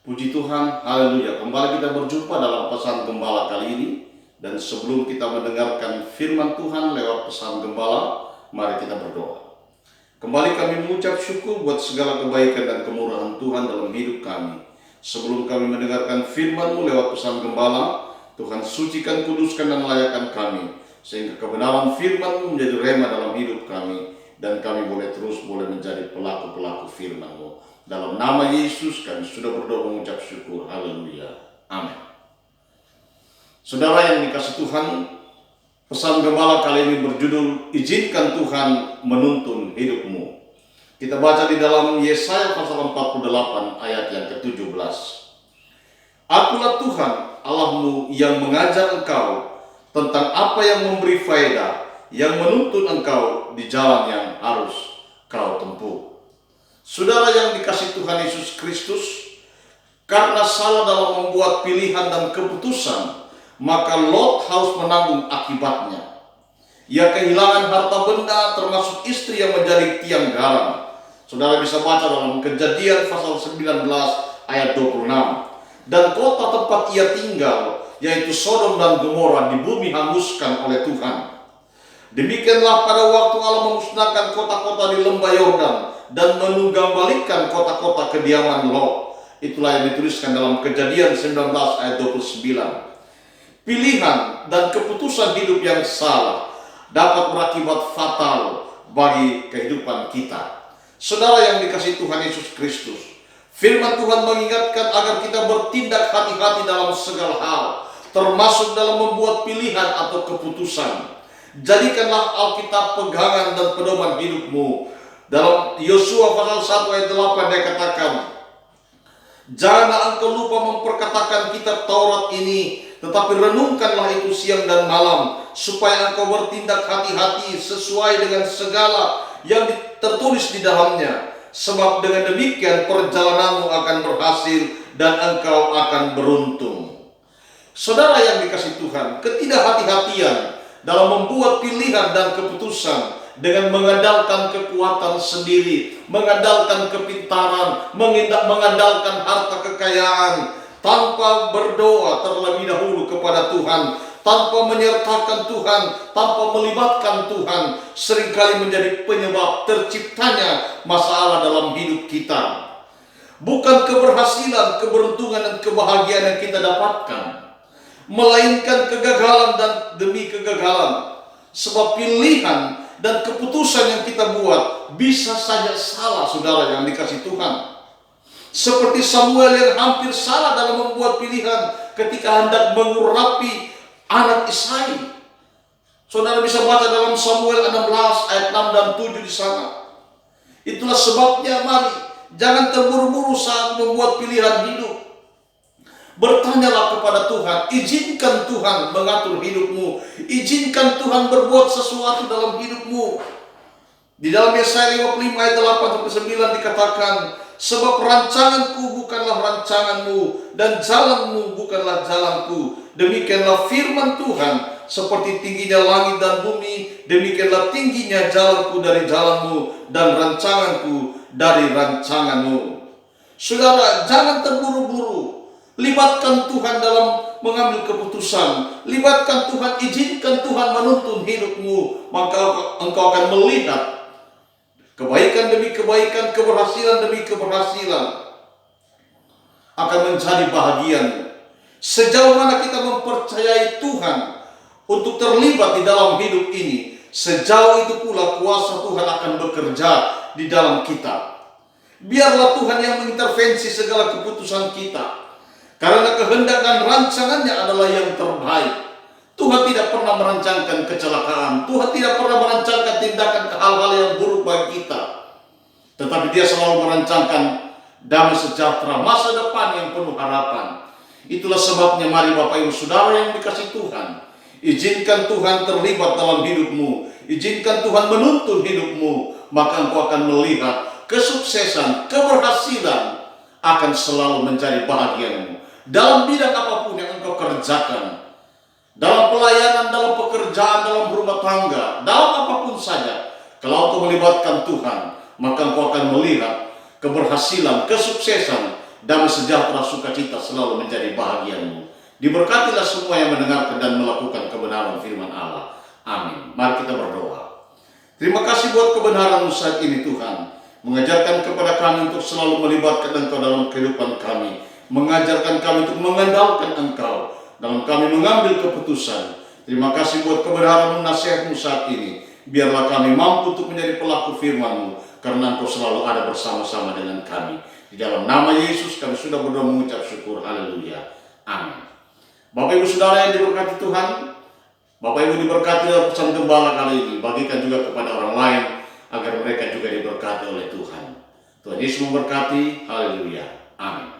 Puji Tuhan, haleluya. Kembali kita berjumpa dalam pesan gembala kali ini. Dan sebelum kita mendengarkan firman Tuhan lewat pesan gembala, mari kita berdoa. Kembali kami mengucap syukur buat segala kebaikan dan kemurahan Tuhan dalam hidup kami. Sebelum kami mendengarkan firman-Mu lewat pesan gembala, Tuhan sucikan, kuduskan, dan layakkan kami, sehingga kebenaran firman-Mu menjadi rema dalam hidup kami, dan kami boleh menjadi pelaku-pelaku firman-Mu. Dalam nama Yesus kami sudah berdoa mengucap syukur. Haleluya. Amin. Saudara yang dikasihi Tuhan, pesan gembala kali ini berjudul Izinkan Tuhan Menuntun Hidupmu. Kita baca di dalam Yesaya pasal 48 ayat yang ke-17. Akulah Tuhan Allahmu yang mengajar engkau tentang apa yang memberi faedah, yang menuntun engkau di jalan yang harus kau tempuh. Saudara yang dikasihi Tuhan Yesus Kristus, karena salah dalam membuat pilihan dan keputusan, maka Lot harus menanggung akibatnya. Ia kehilangan harta benda termasuk istri yang menjadi tiang garam. Saudara bisa baca dalam Kejadian pasal 19 ayat 26. Dan kota tempat ia tinggal, yaitu Sodom dan Gomora, di bumi hanguskan oleh Tuhan. Demikianlah pada waktu Allah memusnahkan kota-kota di lembah Yordan dan menunggang-balikkan kota-kota kediaman Lot. Itulah yang dituliskan dalam Kejadian 19 ayat 29. Pilihan dan keputusan hidup yang salah dapat berakibat fatal bagi kehidupan kita. Saudara yang dikasihi Tuhan Yesus Kristus, firman Tuhan mengingatkan agar kita bertindak hati-hati dalam segala hal, termasuk dalam membuat pilihan atau keputusan. Jadikanlah Alkitab pegangan dan pedoman hidupmu. Dalam Yosua pasal 1 ayat 8 dia katakan, janganlah engkau lupa memperkatakan kitab Taurat ini, tetapi renungkanlah itu siang dan malam, supaya engkau bertindak hati-hati sesuai dengan segala yang tertulis di dalamnya. Sebab dengan demikian perjalananmu akan berhasil dan engkau akan beruntung. Saudara yang dikasihi Tuhan, ketidakhati-hatian dalam membuat pilihan dan keputusan dengan mengandalkan kekuatan sendiri, mengandalkan kepintaran, mengandalkan harta kekayaan, tanpa berdoa terlebih dahulu kepada Tuhan, tanpa menyertakan Tuhan, tanpa melibatkan Tuhan, seringkali menjadi penyebab terciptanya masalah dalam hidup kita. Bukan keberhasilan, keberuntungan, dan kebahagiaan yang kita dapatkan, melainkan kegagalan dan demi kegagalan. Sebab pilihan dan keputusan yang kita buat bisa saja salah, saudara yang dikasihi Tuhan. Seperti Samuel yang hampir salah dalam membuat pilihan ketika hendak mengurapi anak Isai. Saudara bisa baca dalam Samuel 16 ayat 6 dan 7 di sana. Itulah sebabnya mari jangan terburu-buru saat membuat pilihan hidup. Bertanyalah kepada Tuhan, izinkan Tuhan mengatur hidupmu, izinkan Tuhan berbuat sesuatu dalam hidupmu. Di dalam Yesaya 55 ayat 8-9 dikatakan, sebab rancanganku bukanlah rancanganmu, dan jalanmu bukanlah jalanku. Demikianlah firman Tuhan, seperti tingginya langit dan bumi, demikianlah tingginya jalanku dari jalanmu, dan rancanganku dari rancanganmu. Saudara, jangan terburu-buru. Libatkan Tuhan dalam mengambil keputusan. Libatkan Tuhan, izinkan Tuhan menuntun hidupmu. Maka engkau akan melihat kebaikan demi kebaikan, keberhasilan demi keberhasilan akan menjadi bahagiamu. Sejauh mana kita mempercayai Tuhan untuk terlibat di dalam hidup ini, sejauh itu pula kuasa Tuhan akan bekerja di dalam kita. Biarlah Tuhan yang mengintervensi segala keputusan kita, karena kehendak dan rancangannya adalah yang terbaik. Tuhan tidak pernah merancangkan kecelakaan. Tuhan tidak pernah merancangkan tindakan hal-hal yang buruk bagi kita. Tetapi Dia selalu merancangkan damai sejahtera, masa depan yang penuh harapan. Itulah sebabnya mari Bapak Ibu Saudara yang dikasihi Tuhan, izinkan Tuhan terlibat dalam hidupmu. Izinkan Tuhan menuntun hidupmu. Maka engkau akan melihat kesuksesan, keberhasilan akan selalu menjadi bahagiamu. Dalam bidang apapun yang engkau kerjakan, dalam pelayanan, dalam pekerjaan, dalam rumah tangga, dalam apapun saja, kalau engkau melibatkan Tuhan, maka engkau akan melihat keberhasilan, kesuksesan, damai sejahtera sukacita selalu menjadi bahagiamu. Diberkatilah semua yang mendengarkan dan melakukan kebenaran firman Allah. Amin. Mari kita berdoa. Terima kasih buat kebenaran saat ini Tuhan. Mengajarkan kepada kami untuk selalu melibatkan Engkau dalam kehidupan kami. Mengajarkan kami untuk mengandalkan Engkau dalam kami mengambil keputusan. Terima kasih buat kebenaran nasihat-Mu saat ini. Biarlah kami mampu untuk menjadi pelaku firman-Mu, karena Engkau selalu ada bersama-sama dengan kami. Di dalam nama Yesus kami sudah berdoa mengucap syukur. Haleluya. Amin. Bapak Ibu Saudara yang diberkati Tuhan, Bapak Ibu diberkati dalam pesan gembala kali ini. Bagikan juga kepada orang lain agar mereka juga diberkati oleh Tuhan. Tuhan Yesus memberkati. Haleluya. Amin.